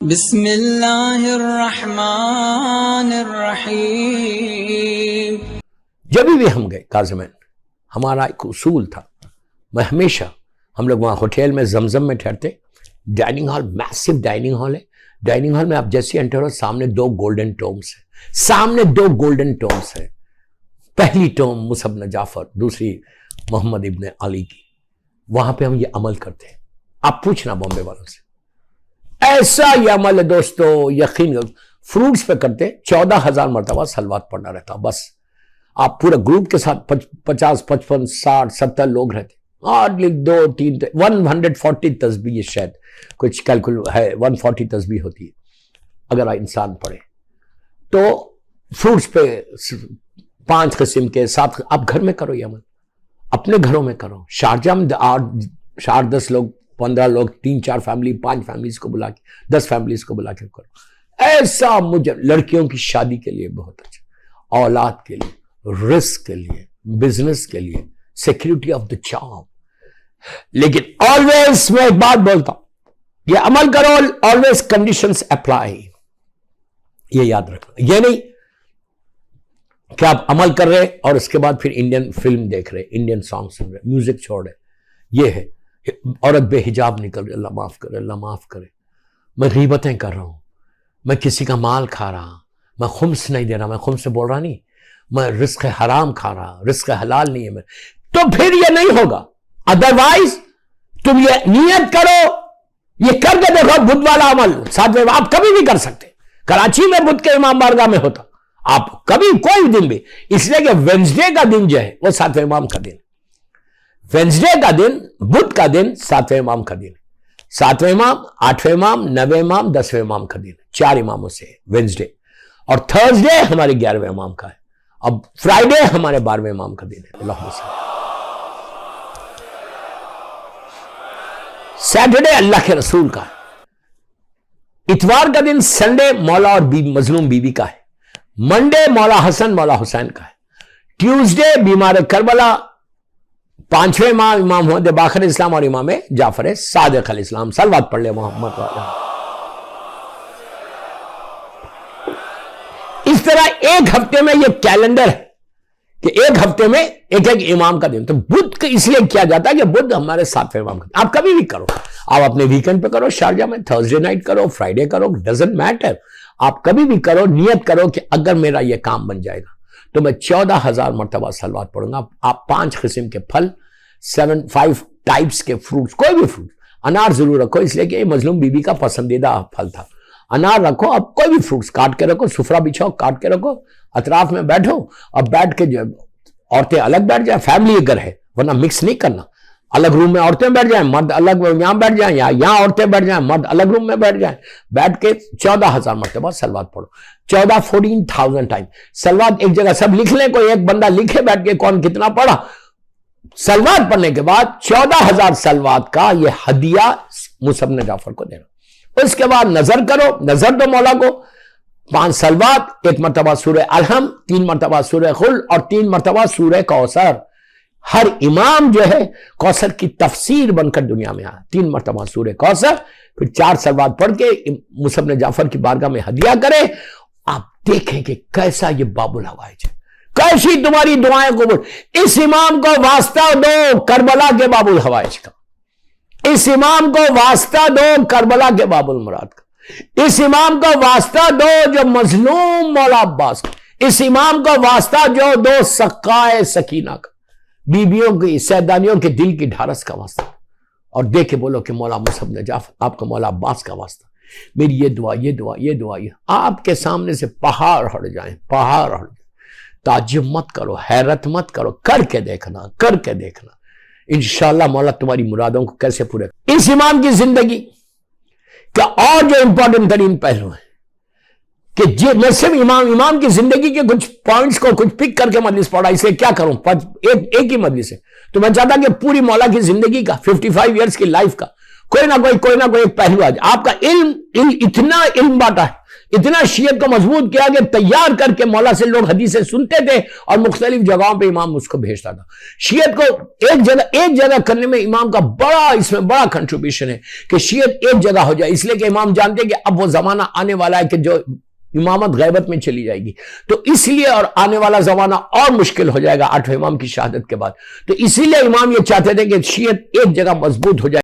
बिस्मिल्लाहिर्रहमानिर्रहीम। जब भी हम गए काज़िमैन, हमारा एक उसूल था, मैं हमेशा, हम लोग वहाँ होटल में जमजम में ठहरते, dining hall, massive dining hall है। डाइनिंग हॉल में आप जैसे एंटर हो, सामने दो गोल्डन टोम्स है, सामने दो गोल्डन टोम्स है। पहली टोम मुसअब बिन जाफर, दूसरी मोहम्मद इब्न अली की। वहां पे हम ये अमल करते हैं। आप पूछना बॉम्बे वालों से, ऐसा ये अमल है दोस्तों, यकीन फ्रूट्स पे करते 14,000 मरतबा सलवात पढ़ना रहता। बस आप पूरे ग्रुप के साथ 50, 55, 60, 70 लोग रहते, हार्डली 2, 3, 140 तस्बीह शायद कुछ कैलकुलेट है, 140 तस्बीह होती है अगर इंसान पढ़े तो। फ्रूट्स पे 5 किस्म के 7, आप घर में करो ये अमल, अपने घरों में करो। शारजाह में 8, 10 लोग, 15 लोग, 3-4 फैमिली, 5 फैमिलीज को बुला के, 10 फैमिलीज को बुला के करो। ऐसा मुझे लड़कियों की शादी के लिए बहुत अच्छा, औलाद के लिए, रिस्क के लिए, बिजनेस के लिए, सिक्योरिटी ऑफ द जॉब। लेकिन ऑलवेज मैं एक बात बोलता हूं, ये अमल करो, ऑलवेज कंडीशंस अप्लाई, ये याद रखना। ये नहीं कि आप अमल कर रहे और उसके बाद फिर इंडियन फिल्म देख रहे, इंडियन सॉन्ग सुन रहे, म्यूजिक छोड़ रहे। ये है औरत बेहिजाब निकल रही, अल्लाह माफ करे, अल्लाह माफ करे। मैं गीबतें कर रहा हूं, मैं किसी का माल खा रहा, मैं खुम्स नहीं दे रहा, मैं खुम्स से बोल रहा नहीं, मैं रिस्क हराम खा रहा, रिस्क हलाल नहीं है मैं, तो फिर ये नहीं होगा। अदरवाइज तुम ये नियत करो, ये करके देखो बुद्ध वाला अमल, साथ में आप कभी भी कर सकते। कराची में बुद्ध के इमाम बारगाह में होता, आप कभी कोई दिन भी, इसलिए कि वेंसडे का दिन जो है वो 7वें इमाम का दिन, वेंसडे का दिन, बुध का दिन 7वें इमाम का दिन। 7वें इमाम, 8वें इमाम, 9वें इमाम, 10वें इमाम का दिन, 4 इमामों से वेंसडे। और थर्सडे हमारे 11वें इमाम का है। अब फ्राइडे हमारे 12वें इमाम का दिन है। अल्लाह सैटरडे अल्लाह के रसूल का है। इतवार का दिन, संडे मौला और मजलूम बीबी का है। मंडे मौला हसन मौला हुसैन का है। ट्यूसडे बीमार करबला, 5वें इमाम मोहम्मद बाखर इस्लाम और इमाम जाफर सादिक अल इस्लाम। सलवात पढ़ ले मोहम्मद। इस तरह एक हफ्ते में ये कैलेंडर है कि एक हफ्ते में एक एक इमाम का दिन। तो बुध का इसलिए किया जाता है कि बुध हमारे 7वें इमाम का। आप कभी भी करो, आप अपने वीकेंड पे करो, शारजा में थर्सडे नाइट करो, फ्राइडे करो, डजंट मैटर, आप कभी भी करो। नियत करो कि अगर मेरा यह काम बन जाएगा तो मैं 14,000 मरतबा सलवात पढ़ूंगा। आप 5 किस्म के फल, 5 टाइप्स के फ्रूट्स, कोई भी फ्रूट, अनार जरूर रखो, इसलिए कि मजलूम बीबी का पसंदीदा फल था। अनार रखो, अब कोई भी फ्रूट्स काट के रखो, सुफरा बिछाओ, काट के रखो, अतराफ में बैठो। अब बैठ के जो औरतें अलग बैठ जाए, फैमिली अगर है, वरना मिक्स नहीं करना। अलग रूम में औरतें बैठ जाएं, मर्द अलग यहां बैठ जाएं, या यहां औरतें बैठ जाएं, मर्द अलग रूम में बैठ जाएं। बैठ के 14,000 मरतबा सलवात पढ़ो। 14,000 टाइम सलवात एक जगह सब लिख लें, कोई एक बंदा लिखे बैठ के कौन कितना पढ़ा। सलवात पढ़ने के बाद 14,000 सलवात का ये हदिया मुसअब बिन जाफर को देना। उसके बाद नजर करो, नजर दो मौला को। 5 सलवात, 1 मरतबा सूरह अलहम, 3 मरतबा सूरह खुल और 3 मरतबा सूरह कौसर। हर इमाम जो है कौसर की तफसीर बनकर दुनिया में आया। 3 मरतबा सूरह कौसर, फिर 4 सलवात पढ़ के मुसअब बिन जाफर की बारगाह में हदिया करे। आप देखें कि कैसा ये बाबुल हवाइज है, कैसी तुम्हारी दुआएं कबूल। इस इमाम को वास्ता दो करबला के बाबुल हवाइज का, इस इमाम को वास्ता दो करबला के बाबुल मुराद का, इस इमाम को वास्ता दो जो मजलूम मौला अब्बास का, इस इमाम को वास्ता जो दो सक्काए सकीना का, बीबियों की, सैदानियों के दिल की ढारस का वास्ता। और दे के बोलो कि मौला मुसअब बिन जाफर, आपका मौला अब्बास का वास्ता, मेरी ये दुआ, ये दुआ, ये दुआ, ये आपके सामने से पहाड़ हट जाए, पहाड़ हट जाए। ताज्जुब मत करो, हैरत मत करो, करके देखना, करके देखना। इंशाअल्लाह मौला तुम्हारी मुरादों को कैसे पूरे। इस इमाम की जिंदगी का और जो इंपॉर्टेंट तरीन पहलू है कि मैं सिर्फ इमाम की जिंदगी के कुछ पॉइंट्स को कुछ पिक करके मजलिस पढ़ा, इसलिए क्या करूं, एक ही मजलिस है। तो मैं चाहता कि पूरी मौला की जिंदगी का 55 ईयर्स की लाइफ का कोई ना कोई एक पहलू आज। आपका इल्म इतना इल्म बांटा है इतना शीयत को मजबूत किया कि तैयार करके मौला से लोग हदीसें सुनते थे और मुख्तलिफ जगहों पे इमाम उसको भेजता था। शीयत को एक जगह करने में इमाम का इसमें बड़ा कंट्रीब्यूशन है कि शीयत एक जगह हो जाए, इसलिए कि इमाम जानते हैं कि अब वो जमाना आने वाला है कि जो इमामत गैबत में चली जाएगी, तो इसलिए और आने वाला जमाना और मुश्किल हो जाएगा 8वें इमाम की शहादत के बाद। तो इसीलिए इमाम ये चाहते थे कि शीयत एक जगह मजबूत हो जाए।